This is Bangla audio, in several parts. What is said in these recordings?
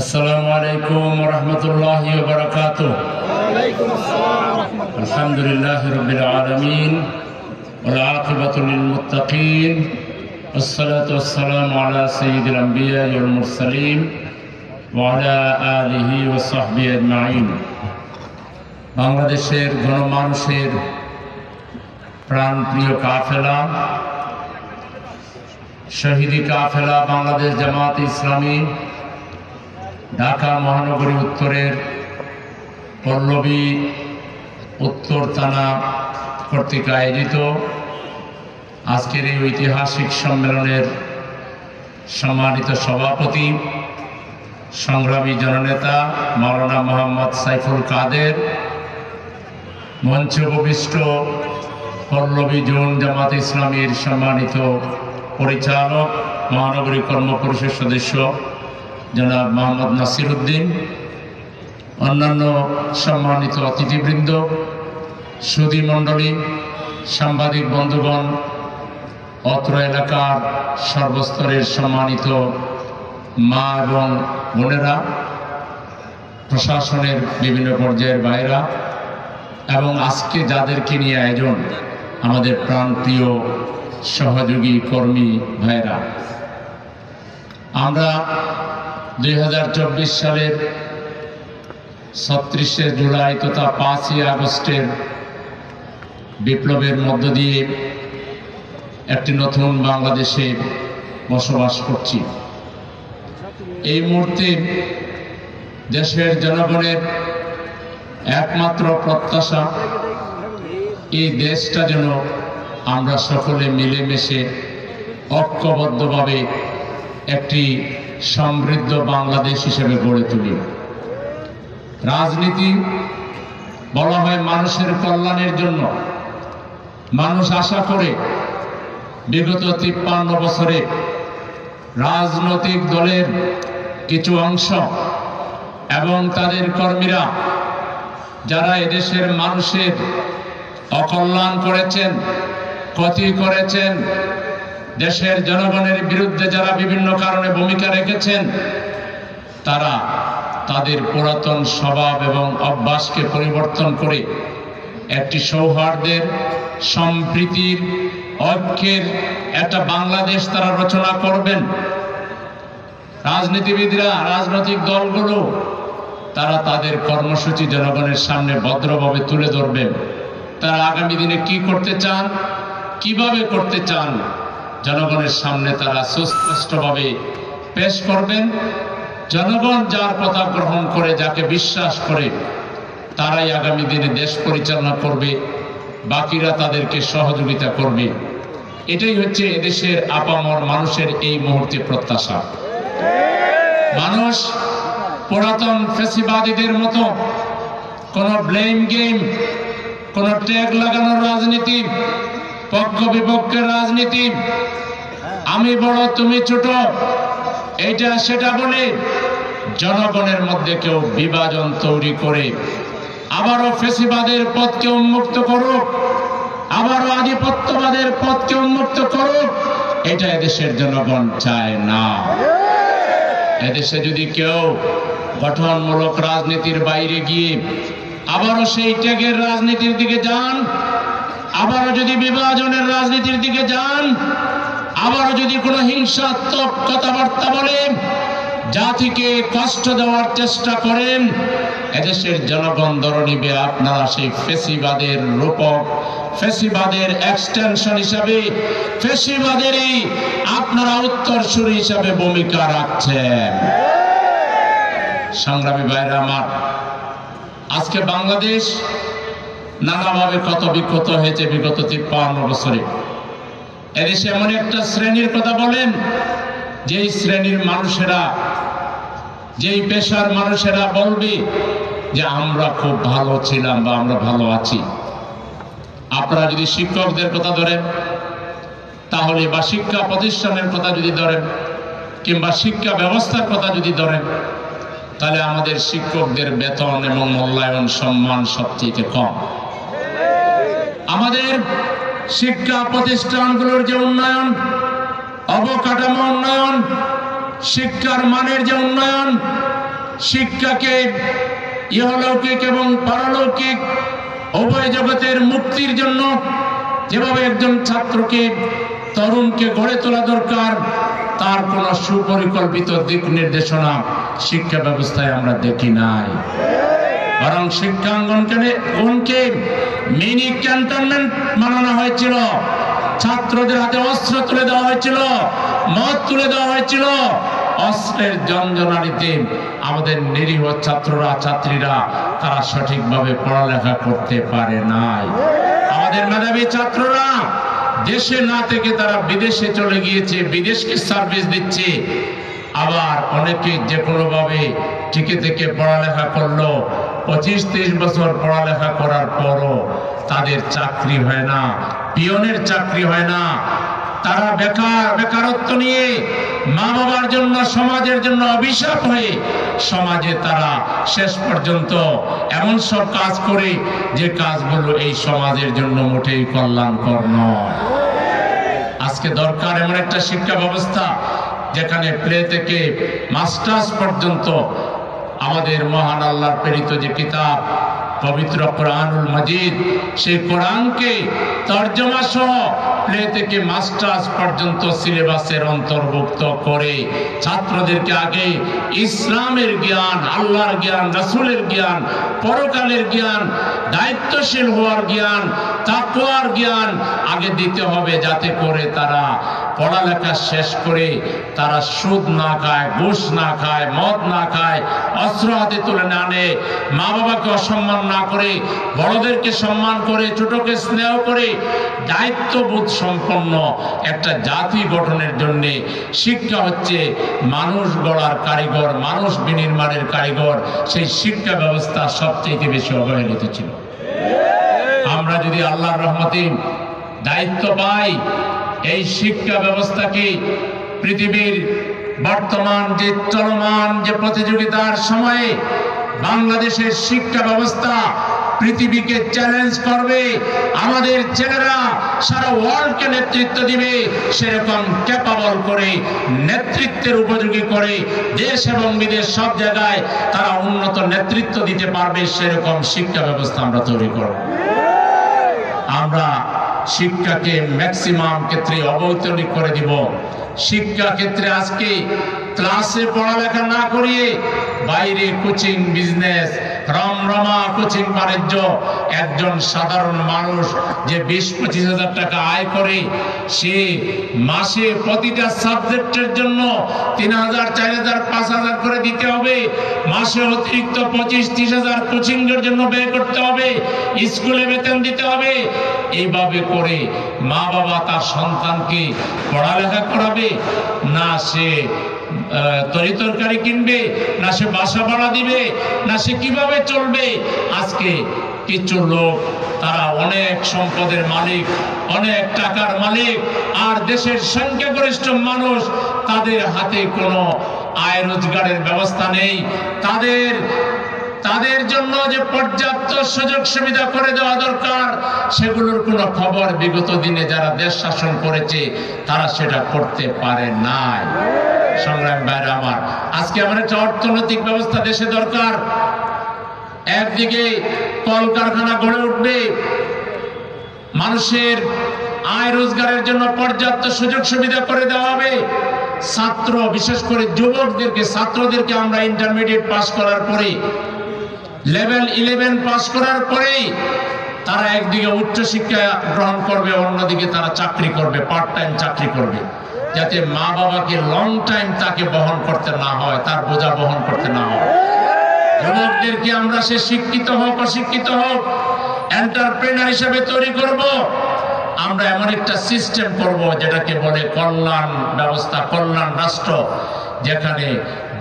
আসসালামু আলাইকুম ওয়া রাহমাতুল্লাহি ওয়া বারাকাতুহু। ওয়ালাইকুম আসসালাম ওয়া রাহমাতুল্লাহ। আলহামদুলিল্লাহি রাব্বিল আলামিন ওয়াল আকিবাতু লিল মুত্তাকিন ওয়াসসালাতু ওয়াসসালামু আলা সাইয়্যিদিল আম্বিয়া ওয়াল মুরসালিন ওয়া আলা আলিহি ওয়া সাহবিহি আজমাইন। বাংলাদেশের গণমানুষের প্রাণপ্রিয় কাফেলা, শহীদি কাফেলা বাংলাদেশ জামাত ইসলামী ঢাকা মহানগরী উত্তরের পল্লবী উত্তর থানা কর্তৃক আয়োজিত আজকের এই ঐতিহাসিক সম্মেলনের সম্মানিত সভাপতি, সংগ্রামী জননেতা মাওলানা মোহাম্মদ সাইফুল কাদের, মঞ্চে উপবিষ্ট পল্লবী জোন জামাত ইসলামীর সম্মানিত পরিচালক, মহানগরী কর্ম পরিষদ সদস্য জনাব মোহাম্মদ নাসির উদ্দিন, অন্যান্য সম্মানিত অতিথিবৃন্দ, সুধী মণ্ডলী, সাংবাদিক বন্ধুগণ, অত্র এলাকার সর্বস্তরের সম্মানিত মা এবং বোনেরা, প্রশাসনের বিভিন্ন পর্যায়ের ভাইরা এবং আজকে যাদেরকে নিয়ে আয়োজন আমাদের প্রাণপ্রিয় সহযোগী কর্মী ভাইরা, আমরা 2024 সালের 36শে জুলাই তথা 5ই আগস্টের বিপ্লবের মধ্য দিয়ে একটি নতুন বাংলাদেশে বসবাস করছি। এই মুহূর্তে দেশের জনগণের একমাত্র প্রত্যাশা এই দেশটা যেন আমরা সকলে মিলেমিশে ঐক্যবদ্ধভাবে একটি সমৃদ্ধ বাংলাদেশ হিসেবে গড়ে তুলি। রাজনীতি বলা হয় মানুষের কল্যাণের জন্য। মানুষ আশা করে বিগত 53 বছরে রাজনৈতিক দলের কিছু অংশ এবং তাদের কর্মীরা যারা এদেশের মানুষের অকল্যাণ করেছেন, ক্ষতি করেছেন, দেশের জনগণের বিরুদ্ধে যারা বিভিন্ন কারণে ভূমিকা রেখেছেন, তারা তাদের পুরাতন স্বভাব এবং অভ্যাসকে পরিবর্তন করে একটি সৌহার্দ্যের, সম্প্রীতির, ঐক্যের একটা বাংলাদেশ তারা রচনা করবেন। রাজনীতিবিদরা, রাজনৈতিক দলগুলো তারা তাদের কর্মসূচি জনগণের সামনে ভদ্রভাবে তুলে ধরবেন। তারা আগামী দিনে কি করতে চান, কিভাবে করতে চান, জনগণের সামনে তারা সুস্পষ্টভাবে পেশ করবেন। জনগণ যার কথা গ্রহণ করে, যাকে বিশ্বাস করে, তারাই আগামী দিনে দেশ পরিচালনা করবে, বাকিরা তাদেরকে সহযোগিতা করবে। এটাই হচ্ছে এদেশের আপামর মানুষের এই মুহূর্তে প্রত্যাশা। মানুষ পুরাতন ফ্যাসিবাদীদের মতো কোন ব্লেম গেম, কোন ট্যাগ লাগানোর রাজনীতি, পক্ষ বিপক্ষের রাজনীতি, আমি বড় তুমি ছোট, এইটা সেটা বলে জনগণের মধ্যে কেউ বিভাজন তৈরি করে আবারও ফ্যাসিবাদের পথকে উন্মুক্ত করুক, আবারও আধিপত্যবাদের পথকে উন্মুক্ত করুক, এটা এদেশের জনগণ চায় না। এদেশে যদি কেউ গঠনমূলক রাজনীতির বাইরে গিয়ে আবারও সেই ত্যাগের রাজনীতির দিকে যান, আবারও যদি বিভাজনের রাজনীতির দিকে যান, আবারও যদি কোনো হিংসাত্মক কথাবার্তা বলেন, জাতিকে কষ্ট দেওয়ার চেষ্টা করেন, এদেশের জনগণ ধরে নিবে আপনারা সেই ফ্যাসিবাদের রূপক, ফ্যাসিবাদের এক্সটেনশন হিসাবে, ফ্যাসিবাদেরই আপনারা উত্তরসূরি হিসাবে ভূমিকা রাখছেন। সংগ্রামী ভাইরা আমার, আজকে বাংলাদেশ নানাভাবে ক্ষত বিক্ষত হয়েছে বিগত 53 বছরে। এদেশে এমন একটা শ্রেণীর কথা বলেন, যেই শ্রেণীর মানুষেরা, যেই পেশার মানুষেরা বলবে যে আমরা খুব ভালো ছিলাম বা আমরা ভালো আছি। আপনারা যদি শিক্ষকদের কথা ধরেন তাহলে, বা শিক্ষা প্রতিষ্ঠানের কথা যদি ধরেন, কিংবা শিক্ষা ব্যবস্থার কথা যদি ধরেন, তাহলে আমাদের শিক্ষকদের বেতন এবং মূল্যায়ন, সম্মান সবচেয়ে কম। আমাদের শিক্ষা প্রতিষ্ঠানগুলোর যে উন্নয়ন, অবকাঠামো উন্নয়ন, শিক্ষার মানের যে উন্নয়ন, শিক্ষাকে ইহলৌকিক এবং পারলৌকিক উভয় জগতের মুক্তির জন্য যেভাবে একজন ছাত্রকে তরুণকে গড়ে তোলা দরকার, তার কোনো সুপরিকল্পিত দিক নির্দেশনা শিক্ষা ব্যবস্থায় আমরা দেখি নাই। বরং শিক্ষাঙ্গনকে মিনি ক্যান্টনমেন্ট বানানো হয়েছিল, ছাত্রদের হাতে অস্ত্র তুলে দেওয়া হয়েছিল, মদ তুলে দেওয়া হয়েছিল। অস্ত্রের জঞ্জনানিতে আমাদের নিরীহ ছাত্ররা ছাত্রীরা তারা সঠিকভাবে পড়ালেখা করতে পারে নাই। আমাদের মেধাবী ছাত্ররা দেশে না থেকে তারা বিদেশে চলে গিয়েছে, বিদেশকে সার্ভিস দিচ্ছে। আবার অনেকে যে কোনোভাবে টিকে থেকে পড়ালেখা করলো, 25-30 বছর পড়ালেখা করার পরও তাদের চাকরি হয় না, পিয়নের চাকরি হয় না। তারা বেকারত্ব নিয়ে মা বাবার জন্য, সমাজের জন্য অভিশাপ হয়ে সমাজে তারা শেষ পর্যন্ত এমন সব কাজ করে যে কাজগুলো এই সমাজের জন্য মোটেই কল্যাণকর নয়। আজকে দরকার এমন একটা শিক্ষা ব্যবস্থা যেখানে প্লে থেকে মাস্টার্স পর্যন্ত আমাদের মহান আল্লাহর প্রেরিত যে কিতাব পবিত্র কোরআনুল মাজিদ, সেই কোরআনকে তর্জমা সহ প্লে থেকে মাস্টার্স পর্যন্ত সিলেবাসের অন্তর্ভুক্ত করে ছাত্রদেরকে আগে ইসলামের জ্ঞান, আল্লাহর জ্ঞান, রাসূলের জ্ঞান, পরকালের জ্ঞান, দায়িত্বশীল হওয়ার জ্ঞান, তাকওয়ার জ্ঞান আগে দিতে হবে, যাতে করে তারা পড়ালেখা শেষ করে তারা সুদ না খায়, ঘুষ না খায়, মদ না খায়, অস্ত্র হাতে তুলে না আনে, মা বাবাকে অসম্মান না করে, বড়দেরকে সম্মান করে, ছোটকে স্নেহ করে দায়িত্ববোধ সম্পন্ন একটা জাতি গঠনের জন্য শিক্ষা হচ্ছে মানুষ গড়ার কারিগর, মানুষ বিনির্মাণের কারিগর। সেই শিক্ষা ব্যবস্থা সবচেয়ে বেশি অবহেলিত ছিল। আমরা যদি আল্লাহর রহমতে দায়িত্ব পাই, এই শিক্ষা ব্যবস্থাকে পৃথিবীর বর্তমান যে চলমান যে প্রতিযোগিতার সময়ে বাংলাদেশের শিক্ষা ব্যবস্থা পৃথিবীকে চ্যালেঞ্জ করবে, আমাদের ছেলেরা সারা ওয়ার্ল্ডকে নেতৃত্ব দিবে, সেরকম ক্যাপাবল করে, নেতৃত্বের উপযোগী করে দেশ এবং বিদেশ সব জায়গায় তারা উন্নত নেতৃত্ব দিতে পারবে, সেরকম শিক্ষা ব্যবস্থা আমরা তৈরি করব। আমরা শিক্ষাকে ম্যাক্সিমাম ক্ষেত্রে অবৈতনিক করে দিব। শিক্ষা ক্ষেত্রে আজকে ক্লাসে পড়ালেখা না করিয়ে বাইরে কোচিং বিজনেস, রমরমা কোচিং বাণিজ্য। একজন সাধারণ মানুষ যে 20-25 হাজার টাকা আয় করে, সে মাসে প্রতিটা সাবজেক্টের জন্য 3000, 4000, 5000 করে দিতে হবে। মাসে অতিরিক্ত 25-30 হাজার কোচিং এর জন্য ব্যয় করতে হবে, স্কুলে বেতন দিতে হবে। এইভাবে করে মা বাবা তার সন্তানকে পড়ালেখা করাবে না, সে তরিতরকারি কিনবে না, সে বাসা ভাড়া দিবে না, সে কিভাবে চলবে? আজকে কিছু লোক তারা অনেক সম্পদের মালিক, অনেক টাকার মালিক, আর দেশের সংখ্যাগরিষ্ঠ মানুষ তাদের হাতে কোনো আয় রোজগারের ব্যবস্থা নেই। তাদের জন্য যে পর্যাপ্ত সুযোগ সুবিধা করে দেওয়া দরকার, সেগুলোর কোনো খবর বিগত দিনে যারা দেশ শাসন করেছে তারা সেটা করতে পারে নাই। সংগ্রাম ভাইরা আমার, আজকে আমার একটা অর্থনৈতিক ব্যবস্থা দেশে দরকার। একদিকে কলকারখানা গড়ে উঠবে, মানুষের আয় রোজগারের জন্য পর্যাপ্ত সুযোগ সুবিধা করে দেওয়া হবে। ছাত্র, বিশেষ করে যুবকদেরকে, ছাত্রদেরকে আমরা ইন্টারমিডিয়েট পাস করার পরে, লেভেল 11 পাস করার পরেই তারা একদিকে উচ্চ শিক্ষা গ্রহণ করবে, অন্যদিকে তারা চাকরি করবে, পার্ট টাইম চাকরি করবে, যাতে মা বাবাকে লং টাইম তাকে বহন করতে না হয়, তার বোঝা বহন করতে না হয়। যুবকদেরকে আমরা সে শিক্ষিত হোক অশিক্ষিত হোক এন্টারপ্রেনার হিসেবে তৈরি করব। আমরা এমন একটা সিস্টেম করব যেটাকে বলে কল্যাণ ব্যবস্থা, কল্যাণ রাষ্ট্র, যেখানে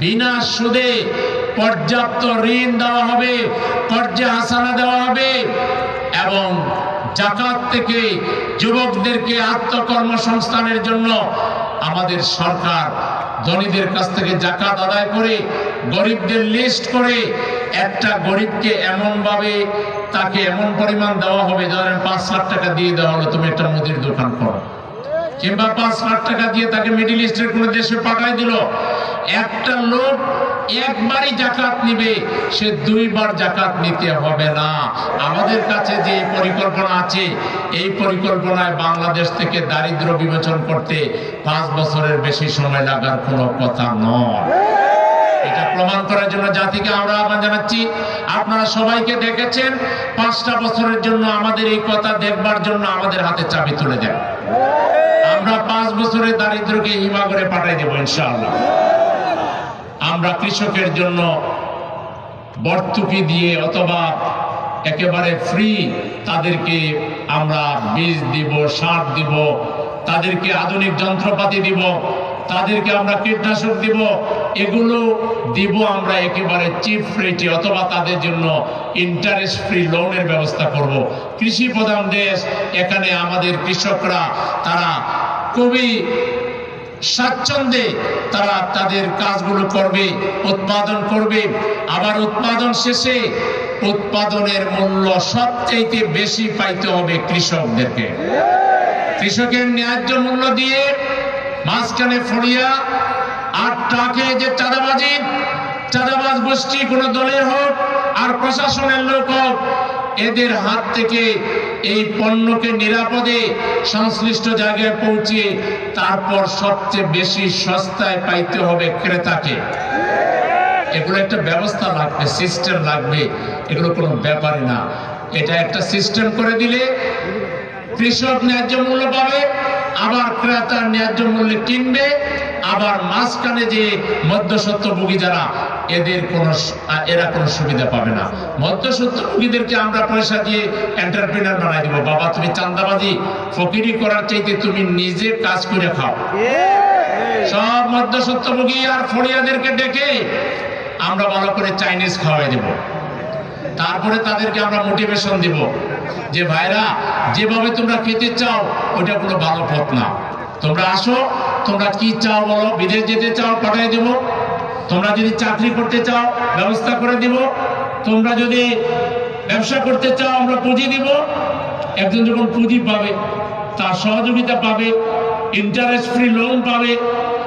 বিনা সুদে পর্যাপ্ত ঋণ দেওয়া হবে, কর্জে হাসানা দেওয়া হবে, এবং জাকাত থেকে যুবকদেরকে আত্মকর্মসংস্থানের জন্য আমাদের সরকার ধনীদের কাছ থেকে জাকাত আদায় করে গরিবদের লিস্ট করে একটা গরিবকে এমনভাবে তাকে এমন পরিমাণ দেওয়া হবে, ধরেন 5 লাখ টাকা দিয়ে দেওয়া হলো, তুমি একটা মুদির দোকান করো, কিংবা 5 লাখ টাকা দিয়ে তাকে মিডল ইস্টের কোনো দেশে পাঠাই দিল, একটা লোক একবারই যাকাত নিবে, সে দুইবার যাকাত নিতে হবে না। আমাদের কাছে যে পরিকল্পনা আছে, এই পরিকল্পনায় বাংলাদেশ থেকে দারিদ্র্য বিমোচন করতে 5 বছরের বেশি সময় লাগার কোনো কথা নয়। এটা প্রমাণ করার জন্য জাতিকে আমরা আহ্বান জানাচ্ছি। আপনারা সবাইকে দেখেছেন, 5টা বছরের জন্য আমাদের এই কথা দেখবার জন্য আমাদের হাতে চাবি তুলে দেন। আমরা 5 বছরের দারিদ্র্যকে হিমাগরে পাঠিয়ে দেব ইনশাআল্লাহ। আমরা কৃষকের জন্য ভর্তুকি দিয়ে অথবা একেবারে ফ্রি তাদেরকে আমরা বীজ দিব, সার দিব, তাদেরকে আধুনিক যন্ত্রপাতি দিব, তাদেরকে আমরা কীটনাশক দিব, এগুলো দিব আমরা একেবারে চিপ রেটে, অথবা তাদের জন্য ইন্টারেস্ট ফ্রি লোনের ব্যবস্থা করব। কৃষি প্রধান দেশ, এখানে আমাদের কৃষকরা তারা খুবই স্বাচ্ছন্দ্যে তারা তাদের কাজগুলো করবে, উৎপাদন করবে। আবার উৎপাদন শেষে উৎপাদনের মূল্য সবচেয়ে বেশি পাইতে হবে কৃষকদেরকে। কৃষকের ন্যায্য মূল্য দিয়ে মাঝখানে ফড়িয়া আর ট্রাকে যে চাঁদাবাজ গোষ্ঠী, কোন দলের হোক আর প্রশাসনের লোক হোক, এদের হাত থেকে এই পণ্যকে নিরাপদে সংশ্লিষ্ট জায়গায় পৌঁছে তারপর সবচেয়ে বেশি সস্তায় পাইতে হবে ক্রেতাকে। এগুলো একটা ব্যবস্থা লাগবে, সিস্টেম লাগবে, এগুলো কোনো ব্যাপারই না। এটা একটা সিস্টেম করে দিলে কৃষক ন্যায্য মূল্য পাবে, আবার ক্রেতা ন্যায্য মূল্যে কিনবে, আবার মাঝখানে যে মধ্যস্বত্বভোগী যারা, এরা কোনো সুবিধা পাবে না। মধ্যস্বত্বভোগীদেরকে আমরা পয়সা দিয়ে এন্টারপ্রেনার বানাই দিব। বাবা, তুমি চাঁদাবাজি ফকিরি করার চাইতে তুমি নিজে কাজ করে খাও। সব মধ্যস্বত্বভোগী আর ফড়িয়াদেরকে ডেকে আমরা ভালো করে চাইনিজ খাওয়াই দেব। তারপরে তাদেরকে আমরা মোটিভেশন দিব যে ভাইরা, যেভাবে তোমরা খেতে চাও ওইটা কোনো ভালো পথ না, তোমরা আসো, তোমরা কি চাও বলো, বিদেশ যেতে চাও পাঠিয়ে দেব, তোমরা যদি চাকরি করতে চাও ব্যবস্থা করে দিব, তোমরা যদি ব্যবসা করতে চাও আমরা পুঁজি দিব। একজন যখন পুঁজি পাবে, তার সহযোগিতা পাবে, ইন্টারেস্ট ফ্রি লোন পাবে,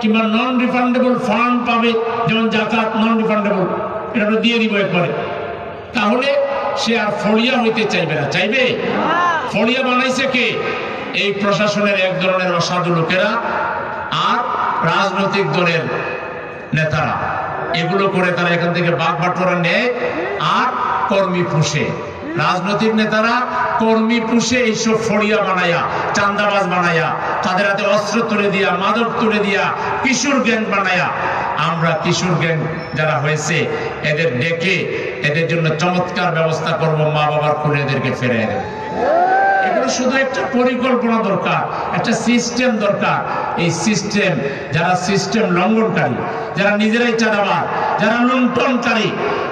কিংবা নন রিফান্ডেবল ফান্ড পাবে, যেমন জাকাত নন রিফান্ডেবল, এটা আমরা দিয়ে দিব একবারে। তাহলে সে আর ফড়িয়া হইতে চাইবে না। চাইবে? ফড়িয়া বানাইছে কে? এই প্রশাসনের এক ধরনের অসাধু লোকেরা আর রাজনৈতিক দলের নেতারা। এগুলো করে তারা এখান থেকে বাগ বাটোয়ারা নেয় আর কর্মী পুষে। রাজনৈতিক নেতারা কর্মী পুষে এইসব ফড়িয়া বানায়া, চান্দাবাজ বানায়া, তাদের হাতে অস্ত্র তুলে দিয়া, মাদক তুলে দিয়া, কিশোর গ্যাং বানায়া। আমরা কিশোর গ্যাং যারা হয়েছে এদের ডেকে এদের জন্য চমৎকার ব্যবস্থা করব, মা বাবার খুলে এদেরকে ফেরে দেব। এগুলো শুধু একটা পরিকল্পনা দরকার, একটা সিস্টেম দরকার। এই সিস্টেম, যারা সিস্টেম লঙ্ঘনকারী, যারা নিজেরাই চাঁদাবাজ, যারা লুণ্ঠনকারী,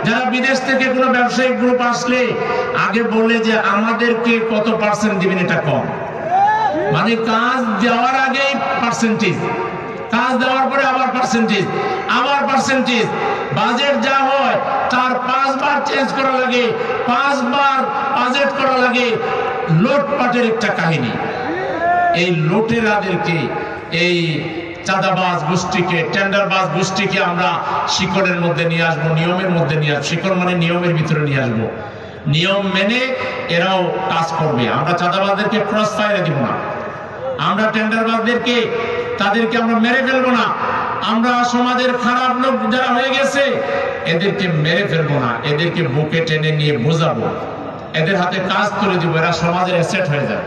যারা বিদেশ থেকে কোনো ব্যবসায়িক গ্রুপ আসলে আগে বলে যে আমাদেরকে কত পার্সেন্ট দিবেন, এটা কম, মানে কাজ দেওয়ার আগেই পার্সেন্টেজ, কাজ দেওয়ার পরে আবার পার্সেন্টেজ, আবার পার্সেন্টেজ, বাজেট যা হয় তার 5 বার চেঞ্জ করা লাগে, 5 বার বাজেট করা লাগে। লুটপাটের একটা কাহিনী। এই লুটেরাদেরকে, এই চাঁদাবাজ গোষ্ঠীকে, টেন্ডারবাজ গোষ্ঠীকে আমরা শিকড়ের মধ্যে নিয়ে আসবো, নিয়মের মধ্যে নিয়ে আসবো। শিকড় মানে নিয়মের ভিতরে নিয়ে আসবো, নিয়ম মেনে এরাও কাজ করবে। আমরা চাঁদাবাজদেরকে ক্রস ফায়ারে দিব না, আমরা টেন্ডারবাজদেরকে তাদেরকে আমরা মেরে ফেলবো না, আমরা সমাজের খারাপ লোক যারা হয়ে গেছে এদেরকে মেরে ফেলবো না, এদেরকে বুকে টেনে নিয়ে বোঝাবো, এদের হাতে কাজ তুলে দিব, এরা সমাজের অ্যাসেট হয়ে যাবে।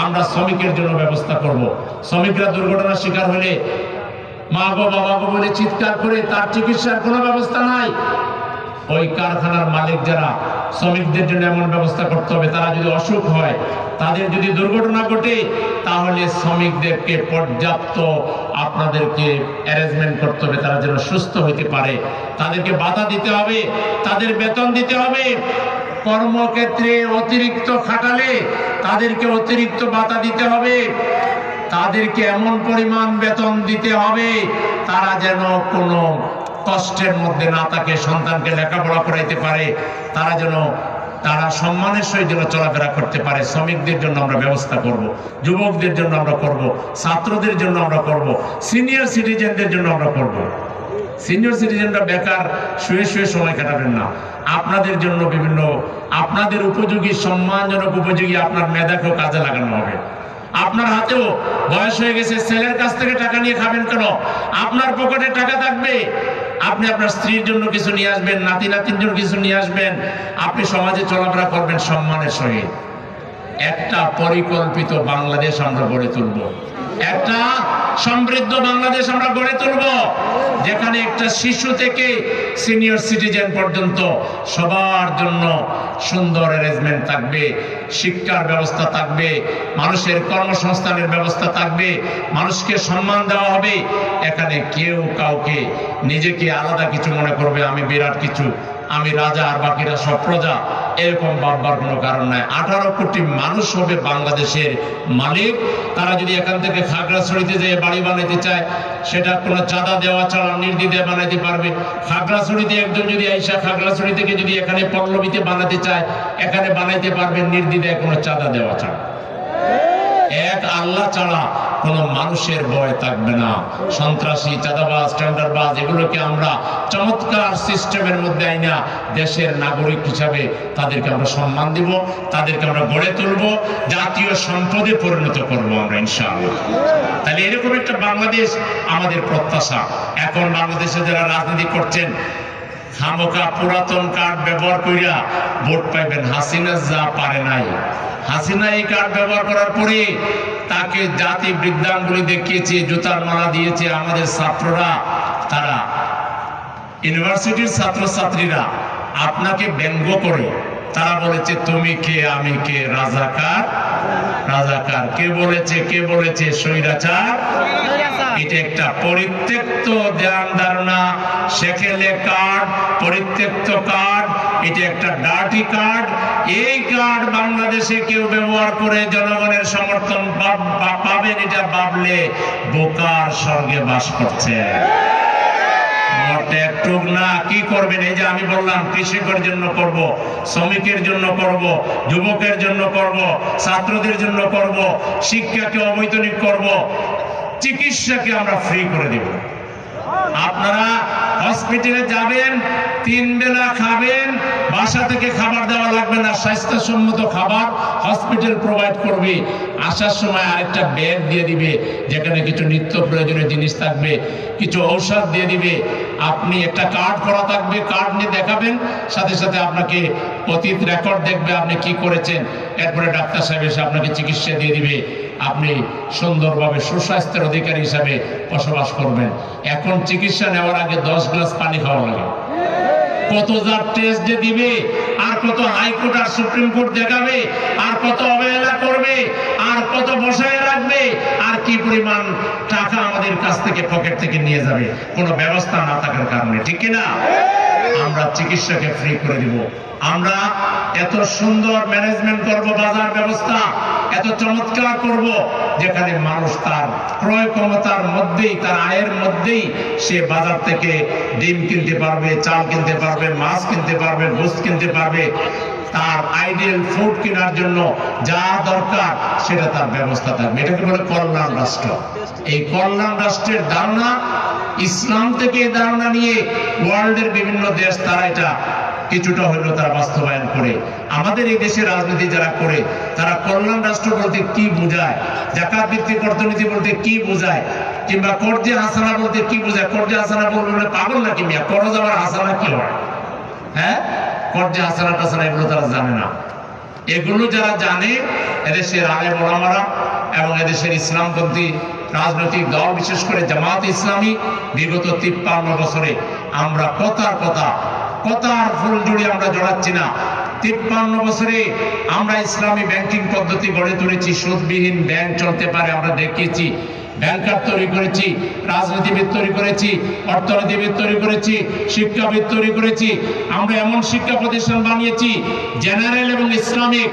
আমরা শ্রমিকের জন্য ব্যবস্থা করব। শ্রমিকরা দুর্ঘটনার শিকার হলে মা গো বাবা গো বলে চিৎকার করে তার চিকিৎসার কোনো ব্যবস্থা নাই। ওই কারখানার মালিক যারা, শ্রমিকদের জন্য এমন ব্যবস্থা করতে হবে, তারা যদি অসুখ হয়, তাদের যদি দুর্ঘটনা ঘটে, তাহলে শ্রমিকদেরকে পর্যাপ্ত আপনাদেরকে অ্যারেঞ্জমেন্ট করতে হবে, তারা যেন সুস্থ হইতে পারে। তাদেরকে ভাতা দিতে হবে, তাদের বেতন দিতে হবে। কর্মক্ষেত্রে অতিরিক্ত খাটালে তাদেরকে অতিরিক্ত ভাতা দিতে হবে, তাদেরকে এমন পরিমাণ বেতন দিতে হবে তারা যেন কোনো কষ্টের মধ্যে না থাকে, সন্তানকে লেখাপড়া করাইতে পারে, তারা যেন তারা সম্মানের সহিত যেন চলাফেরা করতে পারে, শ্রমিকদের জন্য আমরা ব্যবস্থা করব, যুবকদের জন্য আমরা করব, ছাত্রদের জন্য আমরা করব, সিনিয়র সিটিজেনদের জন্য আমরা করব। সিনিয়র সিটিজেনরা বেকার শুয়ে শুয়ে সময় কাটাবেন না, আপনাদের জন্য বিভিন্ন আপনাদের উপযোগী, সম্মানজনক উপযোগী আপনার মেধাকেও কাজে লাগানো হবে। আপনার হাতেও বয়স হয়ে গেছে, ছেলের কাছ থেকে টাকা নিয়ে খাবেন কেন? আপনার পকেটে টাকা থাকবে, আপনি আপনার স্ত্রীর জন্য কিছু নিয়ে আসবেন, নাতি নাতির জন্য কিছু নিয়ে আসবেন, আপনি সমাজে চলাফেরা করবেন সম্মানের সহিত। একটা পরিকল্পিত বাংলাদেশ আমরা গড়ে তুলব, একটা সমৃদ্ধ বাংলাদেশ আমরা গড়ে তুলব, যেখানে একটা শিশু থেকে সিনিয়র সিটিজেন পর্যন্ত সবার জন্য সুন্দর অ্যারেঞ্জমেন্ট থাকবে, শিক্ষার ব্যবস্থা থাকবে, মানুষের কর্মসংস্থানের ব্যবস্থা থাকবে, মানুষকে সম্মান দেওয়া হবে। এখানে কেউ কাউকে নিজেকে আলাদা কিছু মনে করবে, আমি বিরাট কিছু, আমি রাজা আর বাকিরা সব প্রজা, এরকম ভাববার কোনো কারণ নাই। 18 কোটি মানুষ হবে বাংলাদেশের মালিক। তারা যদি এখান থেকে খাগড়াছড়িতে যেয়ে বাড়ি বানাইতে চায়, সেটা কোনো চাঁদা দেওয়া ছাড়া নির্দ্বিধায় বানাইতে পারবে। খাগড়াছড়িতে একজন যদি আইসা খাগড়াছড়ি থেকে যদি এখানে পল্লবীতে বানাতে চায়, এখানে বানাইতে পারবে নির্দ্বিধায়, কোনো চাঁদা দেওয়া ছাড়া। এক আল্লাহ ছাড়া কোনো মানুষের ভয় থাকবে না। সন্ত্রাসী, চাঁদাবাজ, টেন্ডারবাজ এগুলোকে আমরা চমৎকার সিস্টেমের মধ্যে আইনা দেশের নাগরিক হিসাবে তাদেরকে আমরা সম্মান দিব, তাদেরকে আমরা গড়ে তুলব, জাতীয় সম্পদে পরিণত করব আমরা ইনশাআল্লাহ। তাহলে এরকম একটা বাংলাদেশ আমাদের প্রত্যাশা। এখন বাংলাদেশে যারা রাজনীতি করছেন, খামোকা পুরাতন কার্ড ব্যবহার কইরা ভোট পাইবেন। হাসিনা যা পারে নাই, হাসিনা এই কার্ড ব্যবহার করার পরে তাকে জাতি বৃদ্ধাঙ্গুলি দেখিয়েছে, জুতার মালা দিয়েছে। আমাদের ছাত্ররা, তারা ইউনিভার্সিটির ছাত্রছাত্রীরা আপনাকে ব্যঙ্গ করে তারা বলেছে তুমি কে আমি কে, রাজাকার রাজাকার। কে বলেছে? কে বলেছে? স্বৈরাচার। এটা একটা পরিত্যক্ত ধ্যান ধারণা, সেকেলে কার্ড, পরিত্যক্ত কার্ড, এটা একটা ডার্টি কার্ড। এই কার্ড বাংলাদেশে কেউ ব্যবহার করে জনগণের সমর্থন পাবেন, এটা ভাবলে বোকার স্বর্গে বাস করছে। কি করবেন? এই যে আমি বললাম, কৃষকের জন্য করব, শ্রমিকের জন্য করব, যুবকের জন্য করব, ছাত্রদের জন্য করব, শিক্ষাকে অবৈতনিক করব, চিকিৎসাকে আমরা ফ্রি করে দেব। আপনারা হসপিটালে যাবেন, 3 বেলা খাবেন, বাসা থেকে খাবার দেওয়া লাগবে না, স্বাস্থ্যসম্মত খাবার হসপিটাল প্রোভাইড করবে। আসার সময় আরেকটা ব্যাগ দিয়ে দিবে, যেখানে কিছু নিত্য প্রয়োজনীয় জিনিস থাকবে, কিছু ঔষধ দিয়ে দিবে। আপনি একটা কার্ড করা থাকবে, কার্ড নিয়ে দেখাবেন, সাথে সাথে আপনাকে অতীত রেকর্ড দেখবে আপনি কি করেছেন। এরপরে ডাক্তার সাহেব এসে আপনাকে চিকিৎসা দিয়ে দিবে, আপনি সুন্দরভাবে সুস্বাস্থ্যের অধিকারী হিসাবে বসবাস করবেন। এখন চিকিৎসা নেওয়ার আগে 10 গ্লাস পানি খাওয়া লাগে, কত যার টেস্ট যে দিবে, আর কত হাইকোর্ট আর সুপ্রিম কোর্ট দেখাবে, আর কত অবহেলা করবে, আর কত বসায় রাখবে, আর কি পরিমাণ টাকা আমাদের কাছ থেকে পকেট থেকে নিয়ে যাবে কোনো ব্যবস্থা না থাকার কারণে, ঠিক কিনা? আমরা চিকিৎসাকে ফ্রি করে দিব। আমরা এত সুন্দর ম্যানেজমেন্ট করব, বাজার ব্যবস্থা এত চমৎকার করব, যেখানে মানুষ তার ক্রয় ক্ষমতার মধ্যেই, তার আয়ের মধ্যেই সে বাজার থেকে ডিম কিনতে পারবে, চাল কিনতে পারবে, মাছ কিনতে পারবে, গোশত কিনতে পারবে। তার আইডিয়াল ফুড কেনার জন্য যা দরকার সেটা তার ব্যবস্থা থাকবে। এটাকে বলে কল্যাণ রাষ্ট্র। এই কল্যাণ রাষ্ট্রের ধারণা ইসলাম থেকে ধারণা নিয়ে ওয়ার্ল্ডের বিভিন্ন দেশ তারা এটা কিছুটা হলেও তারা বাস্তবায়ন করে। আমাদের এই দেশে রাজনীতি যারা করে তারা কল্যাণ রাষ্ট্র বলতে কি বোঝায়, জাকাত ভিত্তিক অর্থনীতি বলতে কি বোঝায়, কিংবা কর্জে হাসানা বলতে কি বোঝায়। কর্জে হাসানা বললে পাগল নাকি মিয়া? করজ আবার হাসানা কি হয়? হ্যাঁ, কর্জে হাসানা টাসানা এগুলো তারা জানে না। এগুলো যারা জানে, এদেশের আলেম ওলামারা এবং এদেশের ইসলামপন্থী রাজনৈতিক দল, বিশেষ করে জামাত ইসলামী, বিগত 53 বছরে আমরা কথার ফুল জুড়ে আমরা জড়াচ্ছি না। 53 বছরে আমরা ইসলামী ব্যাংকিং পদ্ধতি গড়ে তুলেছি, সুদবিহীন ব্যাংক চলতে পারে আমরা দেখিয়েছি। ব্যাংকার তৈরি করেছি, রাজনীতিবিদ তৈরি করেছি, অর্থনীতিবিদ তৈরি করেছি, শিক্ষাবিদ তৈরি করেছি। আমরা এমন শিক্ষা প্রতিষ্ঠান বানিয়েছি, জেনারেল এবং ইসলামিক,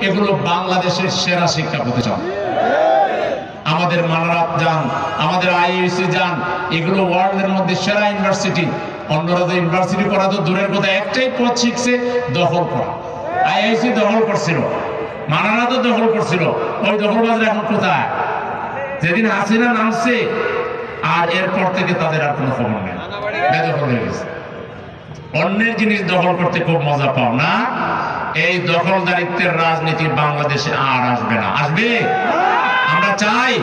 এগুলো বাংলাদেশের সেরা শিক্ষা প্রতিষ্ঠান। আমাদের মানারাত যান, আমাদের আইইউসি যান, এগুলো ওয়ার্ল্ডের মধ্যে সেরা ইউনিভার্সিটি। অন্যরা তো ইউনিভার্সিটি করা তো দূরের কথা, একটাই পথ শিখছে, দখল করা। আইআইসি দখল করছিল, মানানা তো দখল করছিল, ওই দখলবাজরা এখন কোথায়? যেদিন হাসিনা নামছে আর এরপর থেকে তাদের আর কোনো খবর নেই, বেদখল হয়ে গেছে। অন্যের জিনিস দখল করতে খুব মজা পাও না? এই দখলদারিত্বের রাজনীতি বাংলাদেশে আর আসবে না। আসবে? আমরা চাই?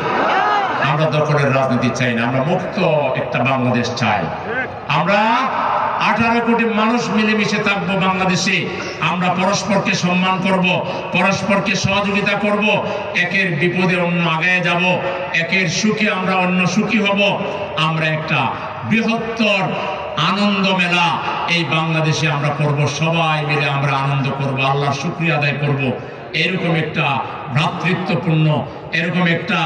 আমরা দখলের রাজনীতি চাই না, আমরা মুক্ত একটা বাংলাদেশ চাই। আমরা 18 কোটি মানুষ মিলেমিশে থাকবো বাংলাদেশে। আমরা পরস্পরকে সম্মান করব, পরস্পরকে সহযোগিতা করব, একের বিপদে অন্য আগায় যাব, একের সুখে আমরা অন্য সুখী হব। আমরা একটা বৃহত্তর আনন্দ মেলা এই বাংলাদেশে আমরা করব, সবাই মিলে আমরা আনন্দ করব, আল্লাহর শুকরিয়া আদায় করব। এরকম একটা ভ্রাতৃত্বপূর্ণ, এরকম একটা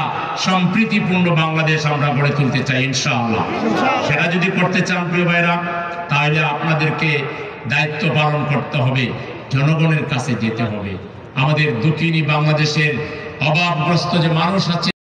সম্প্রীতিপূর্ণ বাংলাদেশ আমরা গড়ে তুলতে চাই ইনশাআল্লাহ। সেটা যদি করতে চান প্রিয় ভাইরা, তাহলে আপনাদেরকে দায়িত্ব পালন করতে হবে, জনগণের কাছে যেতে হবে। আমাদের দক্ষিণী বাংলাদেশের অভাবগ্রস্ত যে মানুষ আছে